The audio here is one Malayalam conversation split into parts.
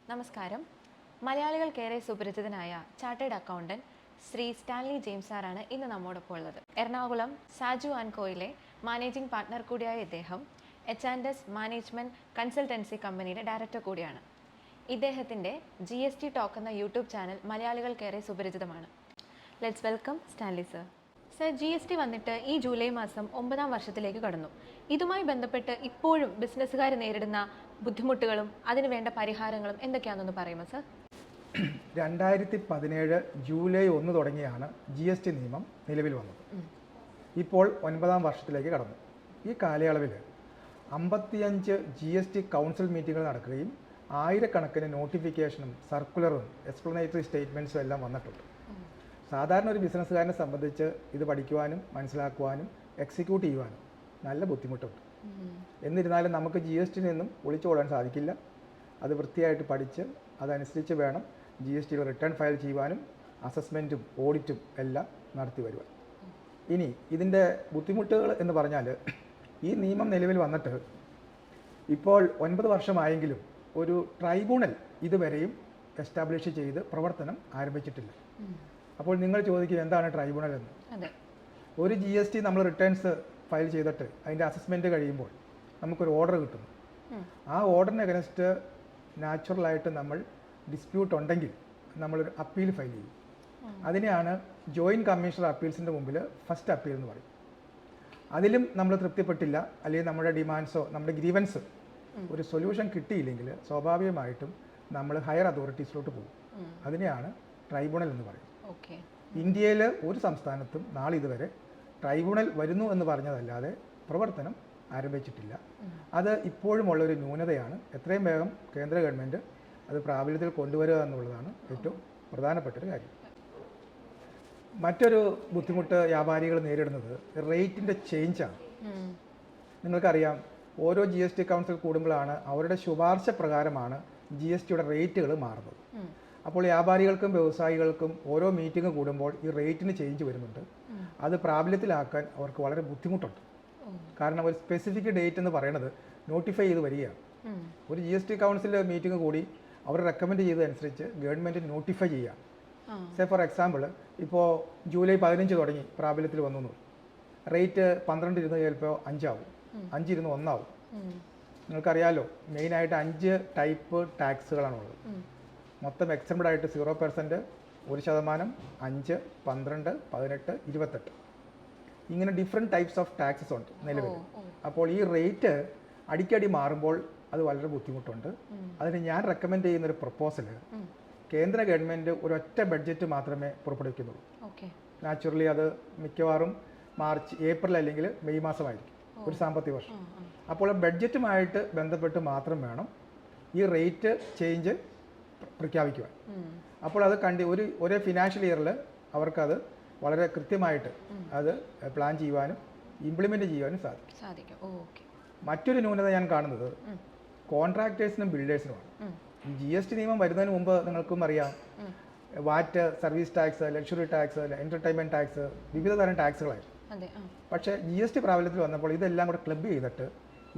നമസ്കാരം. മലയാളികൾക്കേറെ സുപരിചിതനായ chartered accountant Shri Stanley James സാറാണ് ഇന്ന് നമ്മോടൊപ്പം ഉള്ളത്. എറണാകുളം സാജു ആൻഡ് കോയിലെ മാനേജിംഗ് പാർട്ട്ണർ കൂടിയായ ഇദ്ദേഹം H&S മാനേജ്മെന്റ് കൺസൾട്ടൻസി കമ്പനിയുടെ ഡയറക്ടർ കൂടിയാണ്. ഇദ്ദേഹത്തിൻ്റെ GST ടോക്ക് എന്ന യൂട്യൂബ് ചാനൽ മലയാളികൾക്കേറെ സുപരിചിതമാണ്. Let's welcome Stanley sir. Sir, GST വന്നിട്ട് ഈ ജൂലൈ മാസം 9ാം വർഷത്തിലേക്ക് കടന്നു. ഇതുമായി ബന്ധപ്പെട്ട് ഇപ്പോഴും ബിസിനസ്സുകാർ നേരിടുന്ന ബുദ്ധിമുട്ടുകളും അതിന് വേണ്ട പരിഹാരങ്ങളും എന്തൊക്കെയാണെന്ന് പറയുമോ സർ? 2017 ജൂലൈ 1 തുടങ്ങിയാണ് GST നിയമം നിലവിൽ വന്നത്. ഇപ്പോൾ 9ാം വർഷത്തിലേക്ക് കടന്നു. ഈ കാലയളവിൽ 55 GST കൗൺസിൽ മീറ്റിങ്ങുകൾ നടക്കുകയും ആയിരക്കണക്കിന് നോട്ടിഫിക്കേഷനും സർക്കുലറും എക്സ്പ്ലനേറ്ററി സ്റ്റേറ്റ്മെൻറ്റ്സും എല്ലാം വന്നിട്ടുണ്ട്. സാധാരണ ഒരു ബിസിനസ്സുകാരനെ സംബന്ധിച്ച് ഇത് പഠിക്കുവാനും മനസ്സിലാക്കുവാനും എക്സിക്യൂട്ട് ചെയ്യുവാനും നല്ല ബുദ്ധിമുട്ടുണ്ട്. എന്നിരുന്നാലും നമുക്ക് GST നിന്നും ഒളിച്ചോടാൻ സാധിക്കില്ല. അത് വൃത്തിയായിട്ട് പഠിച്ച് അതനുസരിച്ച് വേണം GST റിട്ടേൺ ഫയൽ ചെയ്യുവാനും അസസ്മെൻറ്റും ഓഡിറ്റും എല്ലാം നടത്തി വരുവാൻ. ഇനി ഇതിൻ്റെ ബുദ്ധിമുട്ടുകൾ എന്ന് പറഞ്ഞാൽ, ഈ നിയമം നിലവിൽ വന്നിട്ട് ഇപ്പോൾ 9 വർഷമായെങ്കിലും ഒരു ട്രൈബ്യൂണൽ ഇതുവരെയും എസ്റ്റാബ്ലിഷ് ചെയ്ത് പ്രവർത്തനം ആരംഭിച്ചിട്ടില്ല. അപ്പോൾ നിങ്ങൾ ചോദിക്കും എന്താണ് ട്രൈബ്യൂണൽ എന്ന്. ഒരു GST നമ്മൾ റിട്ടേൺസ് ഫയൽ ചെയ്തിട്ട് അതിൻ്റെ അസസ്മെൻറ്റ് കഴിയുമ്പോൾ നമുക്കൊരു ഓർഡർ കിട്ടുന്നു. ആ ഓർഡറിന് അഗൻസ്റ്റ് നാച്ചുറലായിട്ട് നമ്മൾ ഡിസ്പ്യൂട്ട് ഉണ്ടെങ്കിൽ നമ്മളൊരു അപ്പീൽ ഫയൽ ചെയ്യും. അതിനെയാണ് ജോയിൻറ്റ് കമ്മീഷണർ അപ്പീൽസിൻ്റെ മുമ്പിൽ ഫസ്റ്റ് അപ്പീൽ എന്ന് പറയും. അതിലും നമ്മൾ തൃപ്തിപ്പെട്ടില്ല, അല്ലെങ്കിൽ നമ്മുടെ ഡിമാൻഡ്സോ നമ്മുടെ ഗ്രീവൻസ് ഒരു സൊല്യൂഷൻ കിട്ടിയില്ലെങ്കിൽ സ്വാഭാവികമായിട്ടും നമ്മൾ ഹയർ അതോറിറ്റീസിലോട്ട് പോകും. അതിനെയാണ് ട്രൈബ്യൂണൽ എന്ന് പറയും. ഇന്ത്യയിൽ ഒരു സംസ്ഥാനത്തും നാളിതുവരെ ട്രൈബ്യൂണൽ വരുന്നു എന്ന് പറഞ്ഞതല്ലാതെ പ്രവർത്തനം ആരംഭിച്ചിട്ടില്ല. അത് ഇപ്പോഴുമുള്ളൊരു ന്യൂനതയാണ്. എത്രയും വേഗം കേന്ദ്ര ഗവൺമെൻറ് അത് പ്രാബല്യത്തിൽ കൊണ്ടുവരിക എന്നുള്ളതാണ് ഏറ്റവും പ്രധാനപ്പെട്ടൊരു കാര്യം. മറ്റൊരു ബുദ്ധിമുട്ട് വ്യാപാരികൾ നേരിടുന്നത് റേറ്റിൻ്റെ ചേഞ്ചാണ്. നിങ്ങൾക്കറിയാം, ഓരോ GST കൗൺസിൽ കൂടുമ്പോഴാണ് അവരുടെ ശുപാർശ പ്രകാരമാണ് GSTയുടെ റേറ്റുകൾ മാറുന്നത്. അപ്പോൾ വ്യാപാരികൾക്കും വ്യവസായികൾക്കും ഓരോ മീറ്റിംഗ് കൂടുമ്പോൾ ഈ റേറ്റിന് ചേഞ്ച് വരുന്നുണ്ട്. അത് പ്രാബല്യത്തിലാക്കാൻ അവർക്ക് വളരെ ബുദ്ധിമുട്ടുണ്ട്. കാരണം ഒരു സ്പെസിഫിക് ഡേറ്റ് എന്ന് പറയുന്നത് നോട്ടിഫൈ ചെയ്ത് വരികയാണ്. ഒരു GST കൗൺസിൽ മീറ്റിംഗ് കൂടി അവർ റെക്കമെൻഡ് ചെയ്തതനുസരിച്ച് ഗവൺമെൻറ് നോട്ടിഫൈ ചെയ്യുക. സേ ഫോർ എക്സാമ്പിൾ, ഇപ്പോൾ ജൂലൈ 15 തുടങ്ങി പ്രാബല്യത്തിൽ വന്നു. റേറ്റ് 12 ഇരുന്ന് ചിലപ്പോൾ 5 ആവും, 5 ഇരുന്ന് 1 ആവും. നിങ്ങൾക്കറിയാമല്ലോ, മെയിനായിട്ട് 5 ടൈപ്പ് ടാക്സുകളാണുള്ളത്. മൊത്തം എക്സംപ്റ്റഡ് ആയിട്ട് 0%, 1%, 5, 12, 18, 28 ഇങ്ങനെ ഡിഫറെൻറ്റ് ടൈപ്സ് ഓഫ് ടാക്സസ് ഉണ്ട് നിലവിൽ. അപ്പോൾ ഈ റേറ്റ് അടിക്കടി മാറുമ്പോൾ അത് വളരെ ബുദ്ധിമുട്ടുണ്ട്. അതിന് ഞാൻ റെക്കമെൻഡ് ചെയ്യുന്നൊരു പ്രപ്പോസൽ, കേന്ദ്ര ഗവൺമെൻറ് ഒരൊറ്റ ബഡ്ജറ്റ് മാത്രമേ പുറപ്പെടുവിക്കുന്നുള്ളൂ. നാച്ചുറലി അത് മിക്കവാറും മാർച്ച്, ഏപ്രിൽ അല്ലെങ്കിൽ മെയ് മാസമായിരിക്കും ഒരു സാമ്പത്തിക വർഷം. അപ്പോൾ ബഡ്ജറ്റുമായിട്ട് ബന്ധപ്പെട്ട് മാത്രം വേണം ഈ റേറ്റ് ചേഞ്ച് പ്രഖ്യാപിക്കുവാൻ. അപ്പോൾ അത് ഒരേ ഫിനാൻഷ്യൽ ഇയറിൽ അവർക്കത് വളരെ കൃത്യമായിട്ട് അത് പ്ലാൻ ചെയ്യുവാനും ഇംപ്ലിമെൻറ്റ് ചെയ്യുവാനും സാധിക്കും. മറ്റൊരു ന്യൂനത ഞാൻ കാണുന്നത് കോൺട്രാക്ടേഴ്സിനും ബിൽഡേഴ്സിനുമാണ്. ഈ GST നിയമം വരുന്നതിന് മുമ്പ് നിങ്ങൾക്കും അറിയാം, VAT, service tax, luxury tax, entertainment tax, വിവിധ തരം ടാക്സുകളായിരുന്നു. പക്ഷേ GST പ്രാബല്യത്തിൽ വന്നപ്പോൾ ഇതെല്ലാം കൂടെ ക്ലബ് ചെയ്തിട്ട്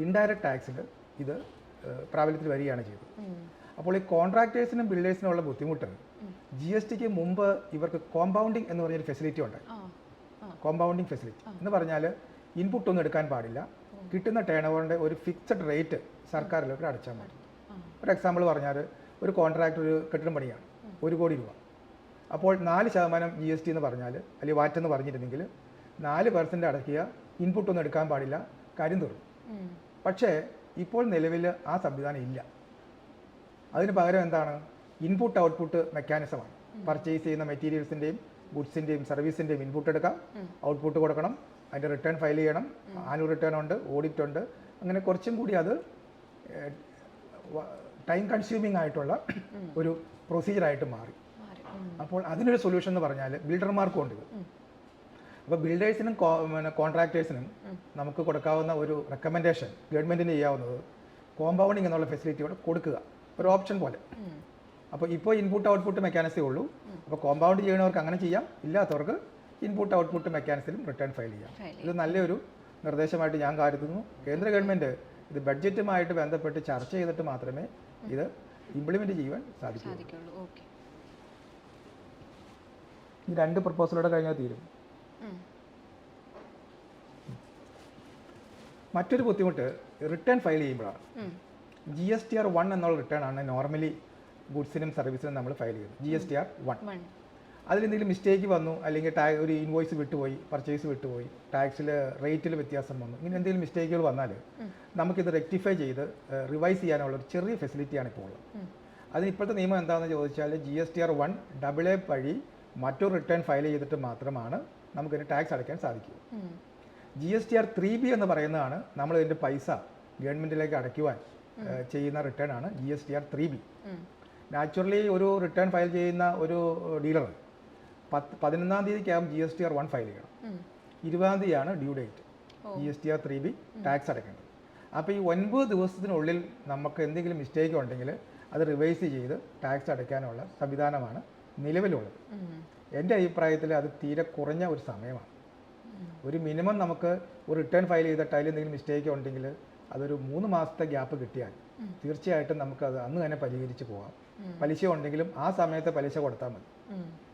ഇൻഡയറക്റ്റ് ടാക്സിൽ ഇത് പ്രാബല്യത്തിൽ വരികയാണ് ചെയ്തത്. അപ്പോൾ ഈ കോൺട്രാക്ടേഴ്സിനും ബിൽഡേഴ്സിനും ഉള്ള ബുദ്ധിമുട്ട്, GSTക്ക് മുമ്പ് ഇവർക്ക് കോമ്പൗണ്ടിങ് എന്ന് പറഞ്ഞൊരു ഫെസിലിറ്റി ഉണ്ട്. കോമ്പൗണ്ടിങ് ഫെസിലിറ്റി എന്ന് പറഞ്ഞാൽ ഇൻപുട്ട് ഒന്നും എടുക്കാൻ പാടില്ല, കിട്ടുന്ന ടേൺ ഓവറിൻ്റെ ഒരു ഫിക്സഡ് റേറ്റ് സർക്കാരിലേക്ക് അടച്ചാൽ മതി. ഒരു എക്സാമ്പിൾ പറഞ്ഞാൽ, ഒരു കോൺട്രാക്ടർ ഒരു കെട്ടിടം പണിയാണ്, 1 കോടി രൂപ. അപ്പോൾ 4% GST എന്ന് പറഞ്ഞാൽ, അല്ലെങ്കിൽ വാറ്റ് എന്ന് പറഞ്ഞിരുന്നെങ്കിൽ 4% അടയ്ക്കുക, ഇൻപുട്ടൊന്നും എടുക്കാൻ പാടില്ല, കാര്യം തീർന്നു. പക്ഷേ ഇപ്പോൾ നിലവിൽ ആ സംവിധാനം ഇല്ല. അതിന് പകരം എന്താണ്, ഇൻപുട്ട് ഔട്ട്പുട്ട് മെക്കാനിസമാണ്. പർച്ചേസ് ചെയ്യുന്ന മെറ്റീരിയൽസിൻ്റെയും ഗുഡ്സിൻ്റെയും സർവീസിൻ്റെയും ഇൻപുട്ട് എടുക്കാം, ഔട്ട്പുട്ട് കൊടുക്കണം, അതിൻ്റെ റിട്ടേൺ ഫയൽ ചെയ്യണം, ആനുവൽ റിട്ടേൺ ഉണ്ട്, ഓഡിറ്റ് ഉണ്ട്. അങ്ങനെ കുറച്ചും കൂടി അത് ടൈം കൺസ്യൂമിംഗ് ആയിട്ടുള്ള ഒരു പ്രൊസീജിയറായിട്ട് മാറി. അപ്പോൾ അതിനൊരു സൊല്യൂഷൻ എന്ന് പറഞ്ഞാൽ ബിൽഡർമാർക്കും ഉണ്ട്. അപ്പോൾ ബിൽഡേഴ്സിനും കോൺട്രാക്ടേഴ്സിനും നമുക്ക് കൊടുക്കാവുന്ന ഒരു റെക്കമെൻഡേഷൻ ഗവൺമെൻറ്റിന് ചെയ്യാവുന്നത് കോമ്പൗണ്ടിങ് എന്നുള്ള ഫെസിലിറ്റി കൂടെ കൊടുക്കുക, ഒരു ഓപ്ഷൻ പോലെ. അപ്പോൾ ഇപ്പോൾ ഇൻപുട്ട് ഔട്ട്പുട്ട് മെക്കാനിസമേ ഉള്ളൂ. അപ്പോൾ കോമ്പൗണ്ട് ചെയ്യുന്നവർക്ക് അങ്ങനെ ചെയ്യാം, ഇല്ലാത്തവർക്ക് ഇൻപുട്ട് ഔട്ട്പുട്ട് മെക്കാനിസത്തിലും റിട്ടേൺ ഫയൽ ചെയ്യാം. ഇത് നല്ലൊരു നിർദ്ദേശമായിട്ട് ഞാൻ കരുതുന്നു. കേന്ദ്ര ഗവൺമെൻറ് ഇത് ബഡ്ജറ്റുമായിട്ട് ബന്ധപ്പെട്ട് ചർച്ച ചെയ്തിട്ട് മാത്രമേ ഇത് ഇംപ്ലിമെൻറ്റ് ചെയ്യുവാൻ സാധിക്കും. സാധിക്കുള്ളൂ. ഓക്കെ. ഈ 2 പ്രപ്പോസലോടെ കഴിഞ്ഞാൽ തീരും. മറ്റൊരു ബുദ്ധിമുട്ട് റിട്ടേൺ ഫയൽ ചെയ്യുമ്പോഴാണ്. GSTR 1 എന്നുള്ള റിട്ടേൺ ആണ് നോർമലി ഗുഡ്സിനും സർവീസിനും നമ്മൾ ഫയൽ ചെയ്യുന്നത്. GSTR 1 അതിലെന്തെങ്കിലും മിസ്റ്റേക്ക് വന്നു, അല്ലെങ്കിൽ ഒരു ഇൻവോയ്സ് വിട്ടുപോയി, പർച്ചേസ് വിട്ടുപോയി, ടാക്സിൽ റേറ്റിൽ വ്യത്യാസം വന്നു, ഇങ്ങനെ എന്തെങ്കിലും മിസ്റ്റേക്കുകൾ വന്നാൽ നമുക്കിത് റെക്ടിഫൈ ചെയ്ത് റിവൈസ് ചെയ്യാനുള്ള ഒരു ചെറിയ ഫെസിലിറ്റിയാണ് ഇപ്പോൾ ഉള്ളത്. അതിന് ഇപ്പോഴത്തെ നിയമം എന്താണെന്ന് ചോദിച്ചാൽ GSTR 1 AA വഴി മറ്റൊരു റിട്ടേൺ ഫയൽ ചെയ്തിട്ട് മാത്രമാണ് നമുക്കിതിന് ടാക്സ് അടയ്ക്കാൻ സാധിക്കൂ. GSTR 3B എന്ന് പറയുന്നതാണ് നമ്മൾ ഇതിൻ്റെ പൈസ ഗവൺമെൻറ്റിലേക്ക് അടയ്ക്കുവാൻ ചെയ്യുന്ന റിട്ടേൺ ആണ് GSTR 3B. നാച്ചുറലി ഒരു റിട്ടേൺ ഫയൽ ചെയ്യുന്ന ഒരു ഡീലർ 11-ാം തീയതിക്കകം GSTR 1 ഫയൽ ചെയ്യണം. 20-ാം തീയതിയാണ് due date GSTR 3B tax അടയ്ക്കേണ്ടത്. അപ്പോൾ ഈ 9 ദിവസത്തിനുള്ളിൽ നമുക്ക് എന്തെങ്കിലും മിസ്റ്റേക്ക് ഉണ്ടെങ്കിൽ അത് റിവൈസ് ചെയ്ത് ടാക്സ് അടയ്ക്കാനുള്ള സംവിധാനമാണ് നിലവിലുള്ളത്. എൻ്റെ അഭിപ്രായത്തിൽ അത് തീരെ കുറഞ്ഞ ഒരു സമയമാണ്. ഒരു മിനിമം നമുക്ക് ഒരു റിട്ടേൺ ഫയൽ ചെയ്തിട്ട് അതിൽ എന്തെങ്കിലും മിസ്റ്റേക്ക് ഉണ്ടെങ്കിൽ അതൊരു 3 മാസത്തെ ഗ്യാപ്പ് കിട്ടിയാൽ തീർച്ചയായിട്ടും നമുക്കത് അന്ന് തന്നെ പരിഹരിച്ച് പോകാം. പലിശ ഉണ്ടെങ്കിലും ആ സമയത്ത് പലിശ കൊടുത്താൽ മതി.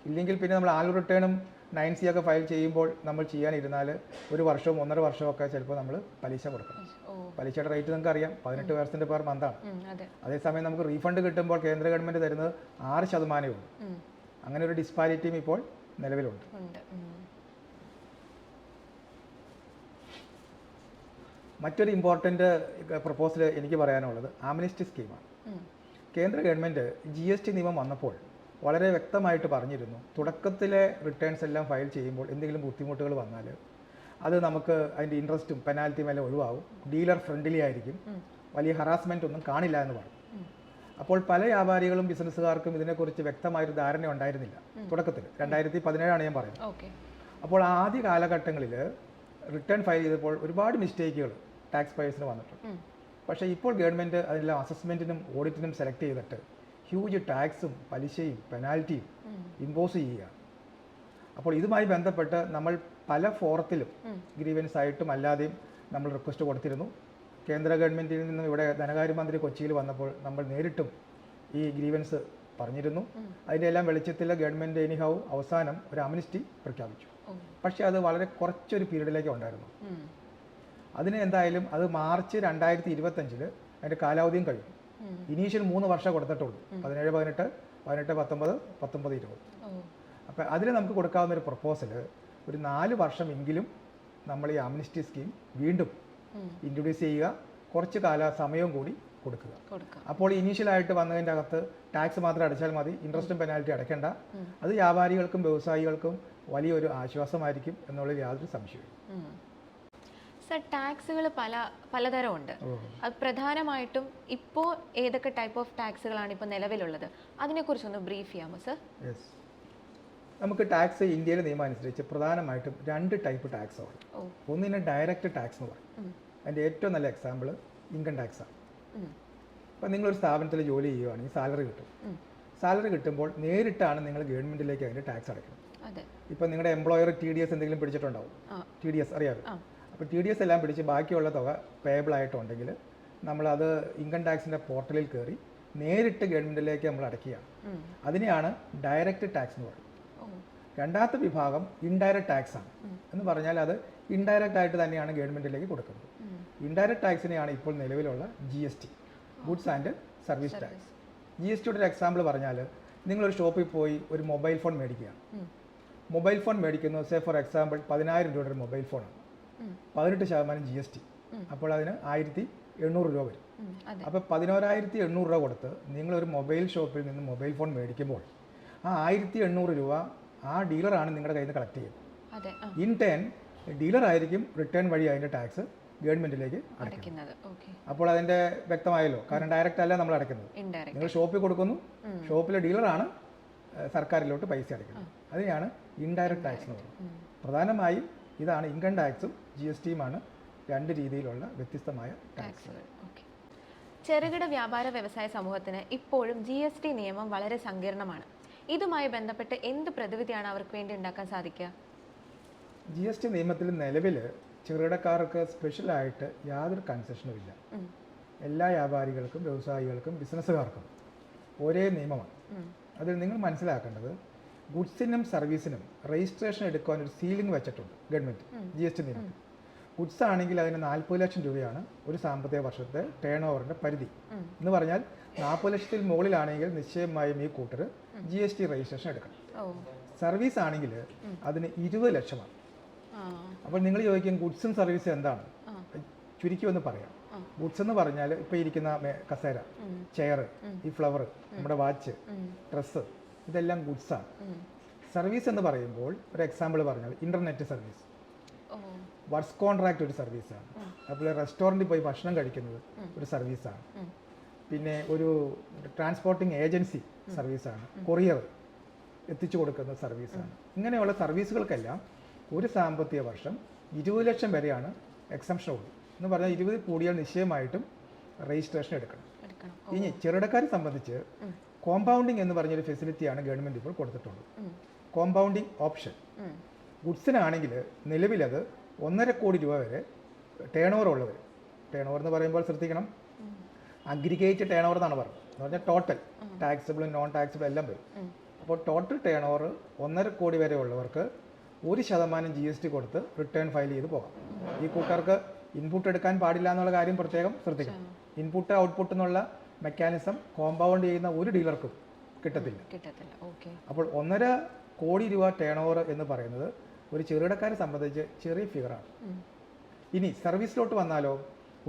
ഇല്ലെങ്കിൽ പിന്നെ നമ്മൾ ആനുവൽ റിട്ടേണും 9C ഒക്കെ ഫയൽ ചെയ്യുമ്പോൾ നമ്മൾ ചെയ്യാനിരുന്നാൽ 1 വർഷവും 1.5 വർഷമൊക്കെ ചിലപ്പോൾ നമ്മൾ പലിശ കൊടുക്കണം. പലിശയുടെ റേറ്റ് നിങ്ങൾക്ക് അറിയാം, 18% പെർ മന്താണ്. അതേസമയം നമുക്ക് റീഫണ്ട് കിട്ടുമ്പോൾ കേന്ദ്ര ഗവൺമെൻറ് തരുന്നത് 6% ഉള്ളൂ. അങ്ങനെ ഒരു ഡിസ്പാരിറ്റിയും ഇപ്പോൾ നിലവിലുണ്ട്. മറ്റൊരു ഇമ്പോർട്ടൻ്റ് പ്രപ്പോസൽ എനിക്ക് പറയാനുള്ളത് ആംനസ്റ്റി സ്കീമാണ്. കേന്ദ്ര ഗവൺമെൻറ് GST നിയമം വന്നപ്പോൾ വളരെ വ്യക്തമായിട്ട് പറഞ്ഞിരുന്നു, തുടക്കത്തിലെ റിട്ടേൺസ് എല്ലാം ഫയൽ ചെയ്യുമ്പോൾ എന്തെങ്കിലും ബുദ്ധിമുട്ടുകൾ വന്നാൽ അത് നമുക്ക് അതിൻ്റെ ഇൻട്രസ്റ്റും പെനാൽറ്റിയും എല്ലാം ഒഴിവാകും, ഡീലർ ഫ്രണ്ട്ലി ആയിരിക്കും, വലിയ ഹറാസ്മെൻ്റ് ഒന്നും കാണില്ല എന്ന് പറഞ്ഞു. അപ്പോൾ പല വ്യാപാരികളും ബിസിനസ്സുകാർക്കും ഇതിനെക്കുറിച്ച് വ്യക്തമായൊരു ധാരണ ഉണ്ടായിരുന്നില്ല തുടക്കത്തിൽ. 2017 ഞാൻ പറയുന്നത്. അപ്പോൾ ആദ്യ കാലഘട്ടങ്ങളിൽ റിട്ടേൺ ഫയൽ ചെയ്തപ്പോൾ ഒരുപാട് മിസ്റ്റേക്കുകൾ ടാക്സ് പേയേഴ്സിന് വന്നിട്ടുണ്ട്. പക്ഷേ ഇപ്പോൾ ഗവൺമെൻറ് അതിനെല്ലാം അസസ്മെൻറ്റിനും ഓഡിറ്റിനും സെലക്ട് ചെയ്തിട്ട് ഹ്യൂജ് ടാക്സും പലിശയും പെനാൽറ്റിയും ഇമ്പോസ് ചെയ്യുക. അപ്പോൾ ഇതുമായി ബന്ധപ്പെട്ട് നമ്മൾ പല ഫോറത്തിലും ഗ്രീവൻസ് ആയിട്ടും അല്ലാതെയും നമ്മൾ റിക്വസ്റ്റ് കൊടുത്തിരുന്നു. കേന്ദ്ര ഗവൺമെൻറ്റിൽ നിന്നും ഇവിടെ ധനകാര്യമന്ത്രി കൊച്ചിയിൽ വന്നപ്പോൾ നമ്മൾ നേരിട്ടും ഈ ഗ്രീവൻസ് പറഞ്ഞിരുന്നു. അതിൻ്റെ എല്ലാം വെളിച്ചത്തിൽ ഗവൺമെൻറ് എനിഹൗ അവസാനം ഒരു അമ്നിസ്റ്റി പ്രഖ്യാപിച്ചു. പക്ഷേ അത് വളരെ കുറച്ചൊരു പീരീഡിലേക്ക് ഉണ്ടായിരുന്നു. അതിന് എന്തായാലും അത് മാർച്ച് 2025 അതിൻ്റെ കാലാവധിയും കഴിഞ്ഞു. ഇനീഷ്യൽ 3 വർഷം കൊടുത്തിട്ടുള്ളൂ, 17, 18, 19, 19, 20. അപ്പോൾ അതിൽ നമുക്ക് കൊടുക്കാവുന്ന ഒരു പ്രപ്പോസൽ ഒരു 4 വർഷമെങ്കിലും നമ്മൾ ഈ അമ്നിസ്റ്റി സ്കീം വീണ്ടും ഇൻട്രൊഡ്യൂസ് ചെയ്യുക, കുറച്ച് സമയവും കൂടി കൊടുക്കുക. അപ്പോൾ ഇനീഷ്യലായിട്ട് വന്നതിൻ്റെ അകത്ത് ടാക്സ് മാത്രം അടച്ചാൽ മതി, ഇൻട്രസ്റ്റും പെനാൽറ്റി അടയ്ക്കേണ്ട. അത് വ്യാപാരികൾക്കും വ്യവസായികൾക്കും വലിയൊരു ആശ്വാസമായിരിക്കും എന്നുള്ളതിൽ യാതൊരു സംശയവും. സർ, ടാക്സുകൾ പലതരമുണ്ട്. അത് പ്രധാനമായിട്ടും ഇപ്പോൾ ഏതൊക്കെ ടൈപ്പ് ഓഫ് ടാക്സുകളാണ് ഇപ്പോൾ നിലവിലുള്ളത്, അതിനെക്കുറിച്ചൊന്ന് ബ്രീഫ് ചെയ്യാമോ സർ? യെസ്, നമുക്ക് ടാക്സ് ഇന്ത്യയിലെ നിയമം അനുസരിച്ച് പ്രധാനമായിട്ടും 2 ടൈപ്പ് ടാക്സാണ്. ഒന്നിനെ ഡയറക്റ്റ് ടാക്സ് എന്ന് പറയും. അതിൻ്റെ ഏറ്റവും നല്ല എക്സാമ്പിൾ ഇൻകം ടാക്സാണ്. ഇപ്പം നിങ്ങളൊരു സ്ഥാപനത്തിൽ ജോലി ചെയ്യുകയാണെങ്കിൽ സാലറി കിട്ടും. സാലറി കിട്ടുമ്പോൾ നേരിട്ടാണ് നിങ്ങൾ ഗവൺമെൻറ്റിലേക്ക് അതിൻ്റെ ടാക്സ് അടയ്ക്കുന്നത്. ഇപ്പം നിങ്ങളുടെ എംപ്ലോയർ TDS എന്തെങ്കിലും പിടിച്ചിട്ടുണ്ടാവും. TDS അറിയാമല്ലോ. അപ്പോൾ TDS എല്ലാം പിടിച്ച് ബാക്കിയുള്ള തുക പേയബിൾ ആയിട്ടുണ്ടെങ്കിൽ നമ്മളത് ഇൻകം ടാക്സിൻ്റെ പോർട്ടലിൽ കയറി നേരിട്ട് ഗവൺമെൻറ്റിലേക്ക് നമ്മൾ അടയ്ക്കുകയാണ്. അതിനെയാണ് ഡയറക്റ്റ് ടാക്സ് എന്ന് പറയുന്നത്. രണ്ടാമത്തെ വിഭാഗം ഇൻഡയറക്റ്റ് ടാക്സ് ആണ്. എന്ന് പറഞ്ഞാൽ അത് ഇൻഡയറക്റ്റ് ആയിട്ട് തന്നെയാണ് ഗവൺമെൻറ്റിലേക്ക് കൊടുക്കുന്നത്. ഇൻഡയറക്റ്റ് ടാക്സിനെയാണ് ഇപ്പോൾ നിലവിലുള്ള GST, goods and service tax. GSTയുടെ ഒരു എക്സാമ്പിൾ പറഞ്ഞാൽ, നിങ്ങളൊരു ഷോപ്പിൽ പോയി ഒരു മൊബൈൽ ഫോൺ മേടിക്കുകയാണ്. മൊബൈൽ ഫോൺ മേടിക്കുന്നത് സേ ഫോർ എക്സാമ്പിൾ 10,000 രൂപയുടെ ഒരു മൊബൈൽ ഫോണാണ്. 18% GST. അപ്പോൾ അതിന് 1,800 രൂപ വരും. അപ്പോൾ 11,800 രൂപ കൊടുത്ത് നിങ്ങളൊരു മൊബൈൽ ഷോപ്പിൽ നിന്ന് മൊബൈൽ ഫോൺ മേടിക്കുമ്പോൾ ആ 1,800 രൂപ ആ ഡീലറാണ് നിങ്ങളുടെ കയ്യിൽ നിന്ന് കളക്ട് ചെയ്യുന്നത്. ഇൻ ടേൺ ഡീലർ ആയിരിക്കും റിട്ടേൺ വഴി അതിൻ്റെ ടാക്സ് ഗവൺമെൻറ്റിലേക്ക് അടയ്ക്കുന്നത്. അപ്പോൾ അതിൻ്റെ വ്യക്തമായല്ലോ, കാരണം ഡയറക്റ്റ് അല്ല നമ്മൾ അടയ്ക്കുന്നത്. നിങ്ങൾ ഷോപ്പിൽ കൊടുക്കുന്നു, ഷോപ്പിലെ ഡീലറാണ് സർക്കാരിലോട്ട് പൈസ അടയ്ക്കുന്നത്. അതിനെയാണ് ഇൻഡയറക്റ്റ് ടാക്സ് എന്ന് പറയുന്നത്. പ്രധാനമായും ഇതാണ് ഇൻകം ടാക്സും GSTയുമാണ് 2 രീതിയിലുള്ള വ്യത്യസ്തമായ ടാക്സുകൾ. ചെറുകിട വ്യാപാര വ്യവസായ സമൂഹത്തിന് ഇപ്പോഴും GST നിയമം വളരെ സങ്കീർണമാണ്. ഇതുമായി ബന്ധപ്പെട്ട് എന്ത് പ്രതിവിധിയാണ് അവർക്ക് വേണ്ടി ഉണ്ടാക്കാൻ സാധിക്കുക? GST നിയമത്തിൽ നിലവിൽ ചെറുകിടക്കാർക്ക് സ്പെഷ്യലായിട്ട് യാതൊരു കൺസെഷനും ഇല്ല. എല്ലാ വ്യാപാരികൾക്കും വ്യവസായികൾക്കും ബിസിനസ്സുകാർക്കും ഒരേ നിയമമാണ്. അതിൽ നിങ്ങൾ മനസ്സിലാക്കേണ്ടത് ഗുഡ്സിനും സർവീസിനും രജിസ്ട്രേഷൻ എടുക്കാൻ ഒരു സീലിംഗ് വെച്ചിട്ടുണ്ട് ഗവൺമെൻറ് GST നിയമത്തിൽ. ഗുഡ്സ് ആണെങ്കിൽ അതിന് 40 ലക്ഷം രൂപയാണ് ഒരു സാമ്പത്തിക വർഷത്തെ ടേൺ ഓവറിൻ്റെ പരിധി. എന്ന് പറഞ്ഞാൽ 40 ലക്ഷത്തിൽ മുകളിലാണെങ്കിൽ നിശ്ചയമായും ഈ കൂട്ടർ GST രജിസ്ട്രേഷൻ എടുക്കണം. സർവീസ് ആണെങ്കിൽ അതിന് 20 ലക്ഷമാണ്. അപ്പോൾ നിങ്ങൾ ചോദിക്കും ഗുഡ്സും സർവീസും എന്താണ്? ചുരുക്കി ഒന്ന് പറയാം. ഗുഡ്സ് എന്ന് പറഞ്ഞാൽ ഇപ്പോൾ ഇരിക്കുന്ന കസേര, ചെയർ, ഈ ഫ്ലവർ, നമ്മുടെ വാച്ച്, ഡ്രസ്സ്, ഇതെല്ലാം ഗുഡ്സാണ്. സർവീസ് എന്ന് പറയുമ്പോൾ ഒരു എക്സാമ്പിൾ പറഞ്ഞാൽ ഇൻ്റർനെറ്റ് സർവീസ്, വർക്ക്സ് കോൺട്രാക്റ്റ് ഒരു സർവീസാണ്. അതുപോലെ റെസ്റ്റോറൻറ്റിൽ പോയി ഭക്ഷണം കഴിക്കുന്നത് ഒരു സർവീസാണ്. പിന്നെ ഒരു ട്രാൻസ്പോർട്ടിംഗ് ഏജൻസി സർവീസാണ്. കൊറിയർ എത്തിച്ചു കൊടുക്കുന്ന സർവീസാണ്. ഇങ്ങനെയുള്ള സർവീസുകൾക്കെല്ലാം ഒരു സാമ്പത്തിക വർഷം 20 ലക്ഷം വരെയാണ് എക്സംഷൻ ഉള്ളൂ. എന്ന് പറഞ്ഞാൽ 20 കൂടിയാൽ നിശ്ചയമായിട്ടും രജിസ്ട്രേഷൻ എടുക്കണം. ഇനി ചെറുകിടക്കാരെ സംബന്ധിച്ച് കോമ്പൗണ്ടിങ് എന്ന് പറഞ്ഞൊരു ഫെസിലിറ്റിയാണ് ഗവൺമെൻറ് ഇപ്പോൾ കൊടുത്തിട്ടുള്ളത്. കോമ്പൗണ്ടിങ് ഓപ്ഷൻ ഗുഡ്സിനാണെങ്കിൽ നിലവിലത് 1.5 കോടി രൂപ വരെ ടേൺ ഓവർ ഉള്ളവർ, ടേൺ ഓവർ എന്ന് പറയുമ്പോൾ ശ്രദ്ധിക്കണം, അഗ്രിഗേറ്റ് ടേൺ ഓവർ എന്നാണ് പറയുന്നത്. എന്ന് പറഞ്ഞാൽ ടോട്ടൽ ടാക്സബിളും നോൺ ടാക്സബിളും എല്ലാം വരും. അപ്പോൾ ടോട്ടൽ ടേൺ ഓവർ 1.5 കോടി വരെ ഉള്ളവർക്ക് 1% GST കൊടുത്ത് റിട്ടേൺ ഫയൽ ചെയ്ത് പോകാം. ഈ കൂട്ടർക്ക് ഇൻപുട്ട് എടുക്കാൻ പാടില്ല എന്നുള്ള കാര്യം പ്രത്യേകം ശ്രദ്ധിക്കണം. ഇൻപുട്ട് ഔട്ട്പുട്ട് എന്നുള്ള മെക്കാനിസം കോമ്പൗണ്ട് ചെയ്യുന്ന ഒരു ഡീലർക്കും കിട്ടത്തില്ല. അപ്പോൾ 1.5 കോടി രൂപ ടേൺ ഓവർ എന്ന് പറയുന്നത് ഒരു ചെറുകിടക്കാരെ സംബന്ധിച്ച് ചെറിയ ഫിഗറാണ്. ഇനി സർവീസിലോട്ട് വന്നാലോ,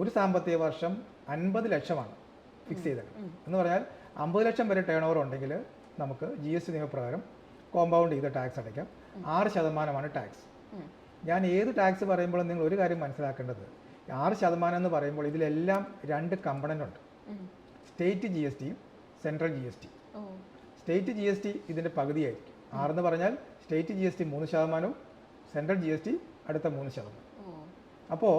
ഒരു സാമ്പത്തിക വർഷം 50 ലക്ഷമാണ് ഫിക്സ് ചെയ്തത്. എന്ന് പറഞ്ഞാൽ 50 ലക്ഷം വരെ ടേൺ ഓവർ ഉണ്ടെങ്കിൽ നമുക്ക് GST നിയമപ്രകാരം കോമ്പൗണ്ട് ചെയ്ത ടാക്സ് അടയ്ക്കാം. 6% ടാക്സ്. ഞാൻ ഏത് ടാക്സ് പറയുമ്പോഴും നിങ്ങൾ ഒരു കാര്യം മനസ്സിലാക്കേണ്ടത്, 6% എന്ന് പറയുമ്പോൾ ഇതിലെല്ലാം 2 കമ്പണൻ്റ് ഉണ്ട്. സ്റ്റേറ്റ് GSTയും സെൻട്രൽ GST. സ്റ്റേറ്റ് GST ഇതിൻ്റെ പകുതിയായിരിക്കും. 6 എന്ന് പറഞ്ഞാൽ സ്റ്റേറ്റ് GST 3%, സെൻട്രൽ GST അടുത്ത 3%. അപ്പോൾ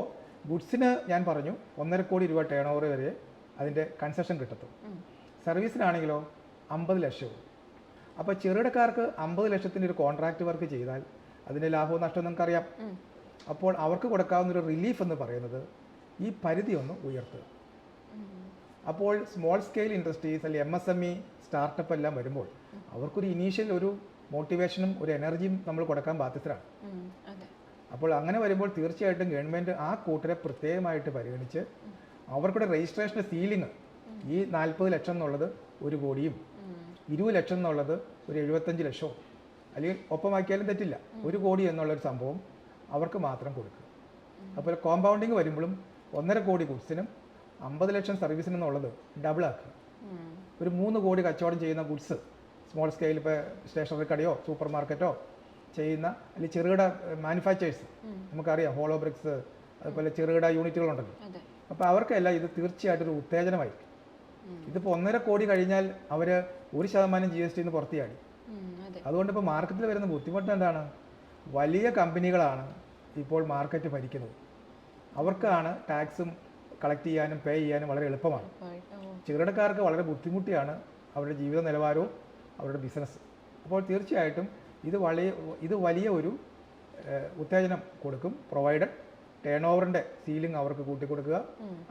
ഗുഡ്സിന് ഞാൻ പറഞ്ഞു 1.5 കോടി രൂപ ടേൺ ഓവർ വരെ അതിൻ്റെ കൺസെഷൻ കിട്ടത്തുള്ളൂ. സർവീസിനാണെങ്കിലോ 50 ലക്ഷവും. അപ്പോൾ ചെറുകിടക്കാർക്ക് 50 ലക്ഷത്തിൻ്റെ ഒരു കോൺട്രാക്റ്റ് വർക്ക് ചെയ്താൽ അതിൻ്റെ ലാഭവും നഷ്ടവും നിങ്ങൾക്കറിയാം. അപ്പോൾ അവർക്ക് കൊടുക്കാവുന്ന ഒരു റിലീഫ് എന്ന് പറയുന്നത് ഈ പരിധി ഒന്ന് ഉയർത്തുക. അപ്പോൾ സ്മോൾ സ്കെയിൽ ഇൻഡസ്ട്രീസ് അല്ലെങ്കിൽ MSME സ്റ്റാർട്ടപ്പ് എല്ലാം വരുമ്പോൾ അവർക്കൊരു ഇനീഷ്യൽ ഒരു മോട്ടിവേഷനും ഒരു എനർജിയും നമ്മൾ കൊടുക്കാൻ ബാധ്യസ്ഥരാണ്. അപ്പോൾ അങ്ങനെ വരുമ്പോൾ തീർച്ചയായിട്ടും ഗവൺമെൻറ് ആ കൂട്ടരെ പ്രത്യേകമായിട്ട് പരിഗണിച്ച് അവർക്കുടെ രജിസ്ട്രേഷൻ്റെ സീലിംഗ് ഈ 40 ലക്ഷം എന്നുള്ളത് 1 കോടിയും 20 ലക്ഷം എന്നുള്ളത് ഒരു 75 ലക്ഷവും അല്ലെങ്കിൽ ഒപ്പമാക്കിയാലും തെറ്റില്ല, 1 കോടി എന്നുള്ളൊരു സംഭവം അവർക്ക് മാത്രം കൊടുക്കുക. അപ്പോൾ കോമ്പൗണ്ടിങ് വരുമ്പോഴും 1.5 കോടി ഗുഡ്സിനും 50 ലക്ഷം സർവീസിനെന്നുള്ളത് ഡബിൾ ആക്കുക. ഒരു 3 കോടി കച്ചവടം ചെയ്യുന്ന ഗുഡ്സ് സ്മോൾ സ്കെയിൽ, ഇപ്പോൾ സ്റ്റേഷനറി കടയോ സൂപ്പർ മാർക്കറ്റോ ചെയ്യുന്ന അല്ലെങ്കിൽ ചെറുകിട മാനുഫാക്ചേഴ്സ്, നമുക്കറിയാം ഹോളോ ബ്രിക്സ്, അതുപോലെ ചെറുകിട യൂണിറ്റുകളുണ്ടല്ലോ. അപ്പോൾ അവർക്കെല്ലാം ഇത് തീർച്ചയായിട്ടും ഒരു ഉത്തേജനമായിരിക്കും. ഇതിപ്പോൾ 1.5 കോടി കഴിഞ്ഞാൽ അവർ 1% GST പുറത്തു ചാടി. അതുകൊണ്ട് ഇപ്പോൾ മാർക്കറ്റിൽ വരുന്ന ബുദ്ധിമുട്ട് എന്താണ്? വലിയ കമ്പനികളാണ് ഇപ്പോൾ മാർക്കറ്റ് ഭരിക്കുന്നത്. അവർക്കാണ് ടാക്സും കളക്ട് ചെയ്യാനും പേ ചെയ്യാനും വളരെ എളുപ്പമാണ്. ചെറുകിടക്കാർക്ക് വളരെ ബുദ്ധിമുട്ടിയാണ് അവരുടെ ജീവിത നിലവാരവും അവരുടെ ബിസിനസ്. അപ്പോൾ തീർച്ചയായിട്ടും ഇത് വലിയ ഒരു ഉത്തേജനം കൊടുക്കും. പ്രൊവൈഡഡ് ടേൺ ഓവറിൻ്റെ സീലിംഗ് അവർക്ക് കൂട്ടിക്കൊടുക്കുക.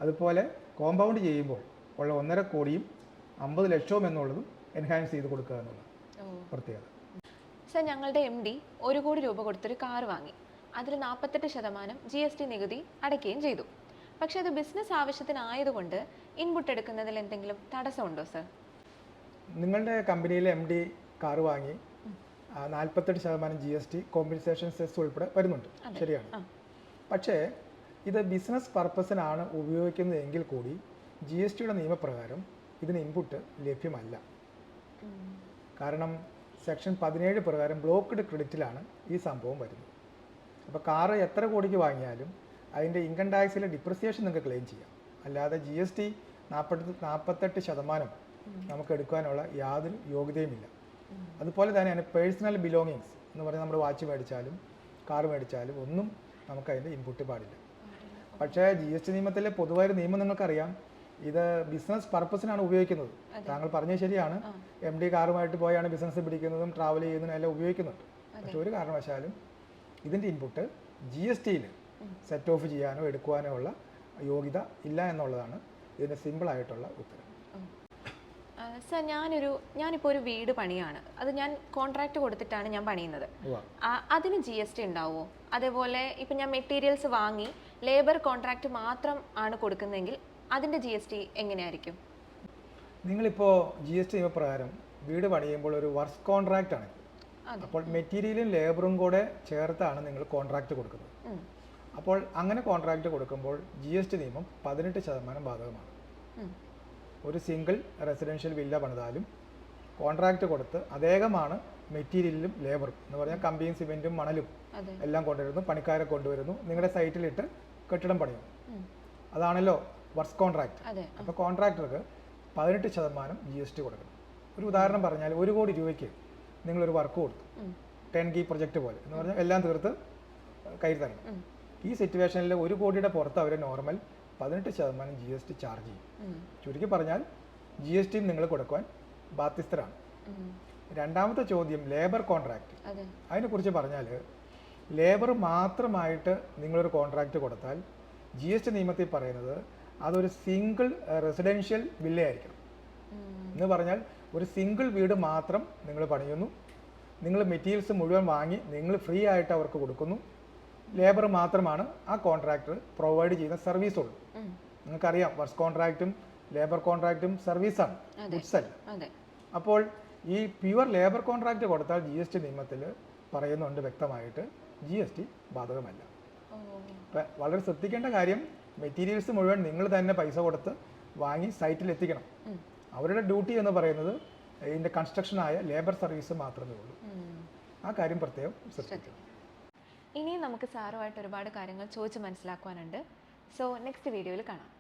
അതുപോലെ കോമ്പൗണ്ട് ചെയ്യുമ്പോൾ ഉള്ള 1.5 കോടിയും 50 ലക്ഷവും എന്നുള്ളതും എൻഹാൻസ് ചെയ്ത് കൊടുക്കുക എന്നുള്ളത് പ്രത്യേകത. സർ, ഞങ്ങളുടെ MD 1 കോടി രൂപ കൊടുത്തൊരു കാർ വാങ്ങി. അതിൽ 48% GST നികുതി അടയ്ക്കുകയും ചെയ്തു. പക്ഷേ അത് ബിസിനസ് ആവശ്യത്തിനായതുകൊണ്ട് ഇൻപുട്ട് എടുക്കുന്നതിൽ എന്തെങ്കിലും തടസ്സമുണ്ടോ സർ? നിങ്ങളുടെ കമ്പനിയിലെ MD കാർ വാങ്ങി 48% GST കോമ്പൻസേഷൻ സെസ് ഉൾപ്പെടെ വരുന്നുണ്ട്, ശരിയാണ്. പക്ഷേ ഇത് ബിസിനസ് പർപ്പസിനാണ് ഉപയോഗിക്കുന്നതെങ്കിൽ കൂടി GSTയുടെ നിയമപ്രകാരം ഇതിന് ഇൻപുട്ട് ലഭ്യമല്ല. കാരണം സെക്ഷൻ 17 പ്രകാരം ബ്ലോക്ക്ഡ് ക്രെഡിറ്റിലാണ് ഈ സംഭവം വരുന്നത്. അപ്പോൾ കാറ് എത്ര കോടിക്ക് വാങ്ങിയാലും അതിൻ്റെ ഇൻകം ടാക്സിലെ ഡിപ്രിസിയേഷൻ നിങ്ങൾക്ക് ക്ലെയിം ചെയ്യാം. അല്ലാതെ GST 48% നമുക്ക് എടുക്കാനുള്ള യാതൊരു യോഗ്യതയുമില്ല. അതുപോലെ തന്നെയാണ് പേഴ്സണൽ ബിലോങ്ങിങ്സ് എന്ന് പറയുന്നത്, നമ്മൾ വാച്ച് മേടിച്ചാലും കാർ മേടിച്ചാലും ഒന്നും നമുക്ക് അതിൻ്റെ ഇൻപുട്ട് പാടില്ല. പക്ഷേ GST നിയമത്തിലെ പൊതുവായൊരു നിയമം നിങ്ങൾക്കറിയാം, ഇത് ബിസിനസ് പർപ്പസിനാണ് ഉപയോഗിക്കുന്നത്. താങ്കൾ പറഞ്ഞത് ശരിയാണ്, MD കാറുമായിട്ട് പോയാണ് ബിസിനസ് പിടിക്കുന്നതും ട്രാവൽ ചെയ്യുന്നതും എല്ലാം ഉപയോഗിക്കുന്നുണ്ട്. പക്ഷെ ഒരു കാരണവശാലും ഇതിൻ്റെ ഇൻപുട്ട് GSTയിൽ സെറ്റ് ഓഫ് ചെയ്യാനോ എടുക്കുവാനോ ഉള്ള യോഗ്യത ഇല്ല എന്നുള്ളതാണ് ഇതിൻ്റെ സിമ്പിളായിട്ടുള്ള ഉത്തരം. സർ ഞാനിപ്പോൾ ഒരു വീട് പണിയാണ്, അത് ഞാൻ കോൺട്രാക്ട് കൊടുത്തിട്ടാണ് ഞാൻ പണിയുന്നത്. അതിന് GST ഉണ്ടാവുമോ? അതേപോലെ ഇപ്പം ഞാൻ മെറ്റീരിയൽസ് വാങ്ങി ലേബർ കോൺട്രാക്ട് മാത്രം ആണ് കൊടുക്കുന്നതെങ്കിൽ അതിൻ്റെ GST എങ്ങനെയായിരിക്കും? നിങ്ങളിപ്പോൾ GST നിയമപ്രകാരം വീട് പണിയുമ്പോൾ ഒരു വർക്ക്സ് കോൺട്രാക്റ്റ് ആണ്. അപ്പോൾ മെറ്റീരിയലും ലേബറും കൂടെ ചേർത്താണ് നിങ്ങൾ കോൺട്രാക്ട് കൊടുക്കുന്നത്. അപ്പോൾ അങ്ങനെ കോൺട്രാക്ട് കൊടുക്കുമ്പോൾ GST നിയമം 18% ബാധകമാണ്. ഒരു സിംഗിൾ റെസിഡൻഷ്യൽ വില്ല പണിതാലും കോൺട്രാക്ട് കൊടുത്ത് അദ്ദേഹമാണ് മെറ്റീരിയലും ലേബറും എന്ന് പറഞ്ഞാൽ കമ്പിയും സിമെൻറ്റും മണലും എല്ലാം കൊണ്ടുവരുന്നു, പണിക്കാരെ കൊണ്ടുവരുന്നു, നിങ്ങളുടെ സൈറ്റിലിട്ട് കെട്ടിടം പണിയുന്നു. അതാണല്ലോ വർക്ക്സ് കോൺട്രാക്ട്. അപ്പോൾ കോൺട്രാക്ടർക്ക് 18% GST കൊടുക്കണം. ഒരു ഉദാഹരണം പറഞ്ഞാൽ 1 കോടി രൂപയ്ക്ക് നിങ്ങളൊരു വർക്ക് കൊടുത്തു, 10K പ്രൊജക്റ്റ് പോലെ എന്ന് പറഞ്ഞാൽ എല്ലാം തീർത്ത് കയ്യിൽ തരണം. ഈ സിറ്റുവേഷനിൽ 1 കോടിയുടെ പുറത്ത് അവർ നോർമൽ 18% GST ചാർജ് ചെയ്യും. ചുരുക്കി പറഞ്ഞാൽ GST നിങ്ങൾ കൊടുക്കുവാൻ ബാധ്യസ്ഥരാണ്. രണ്ടാമത്തെ ചോദ്യം ലേബർ കോൺട്രാക്ട്. അതിനെക്കുറിച്ച് പറഞ്ഞാൽ ലേബർ മാത്രമായിട്ട് നിങ്ങളൊരു കോൺട്രാക്റ്റ് കൊടുത്താൽ GST നിയമത്തിൽ പറയുന്നത് അതൊരു സിംഗിൾ റെസിഡൻഷ്യൽ വില്ലയായിരിക്കണം. എന്ന് പറഞ്ഞാൽ ഒരു സിംഗിൾ വീട് മാത്രം നിങ്ങൾ പണിയുന്നു, നിങ്ങൾ മെറ്റീരിയൽസ് മുഴുവൻ വാങ്ങി നിങ്ങൾ ഫ്രീ ആയിട്ട് അവർക്ക് കൊടുക്കുന്നു, ലേബർ മാത്രമാണ് ആ കോൺട്രാക്ടർ പ്രൊവൈഡ് ചെയ്യുന്ന സർവീസ് ഉള്ളൂ. നിങ്ങൾക്കറിയാം വർക്ക്സ് കോൺട്രാക്റ്റും ലേബർ കോൺട്രാക്റ്റും സർവീസാണ്, ഗുഡ്സ് അല്ല. അപ്പോൾ ഈ പ്യുവർ ലേബർ കോൺട്രാക്റ്റ് കൊടുത്താൽ GST നിയമത്തിൽ പറയുന്നുണ്ട് വ്യക്തമായിട്ട് GST ബാധകമല്ല. അപ്പം വളരെ ശ്രദ്ധിക്കേണ്ട കാര്യം, മെറ്റീരിയൽസ് മുഴുവൻ നിങ്ങൾ തന്നെ പൈസ കൊടുത്ത് വാങ്ങി സൈറ്റിൽ എത്തിക്കണം. അവരുടെ ഡ്യൂട്ടി എന്ന് പറയുന്നത് ഇതിൻ്റെ കൺസ്ട്രക്ഷനായ ലേബർ സർവീസ് മാത്രമേ ഉള്ളൂ. ആ കാര്യം പ്രത്യേകം ശ്രദ്ധിക്കണം. ഇനിയും നമുക്ക് സാറുമായിട്ട് ഒരുപാട് കാര്യങ്ങൾ ചോദിച്ച് മനസ്സിലാക്കുവാനുണ്ട്. സോ നെക്സ്റ്റ് വീഡിയോയിൽ കാണാം.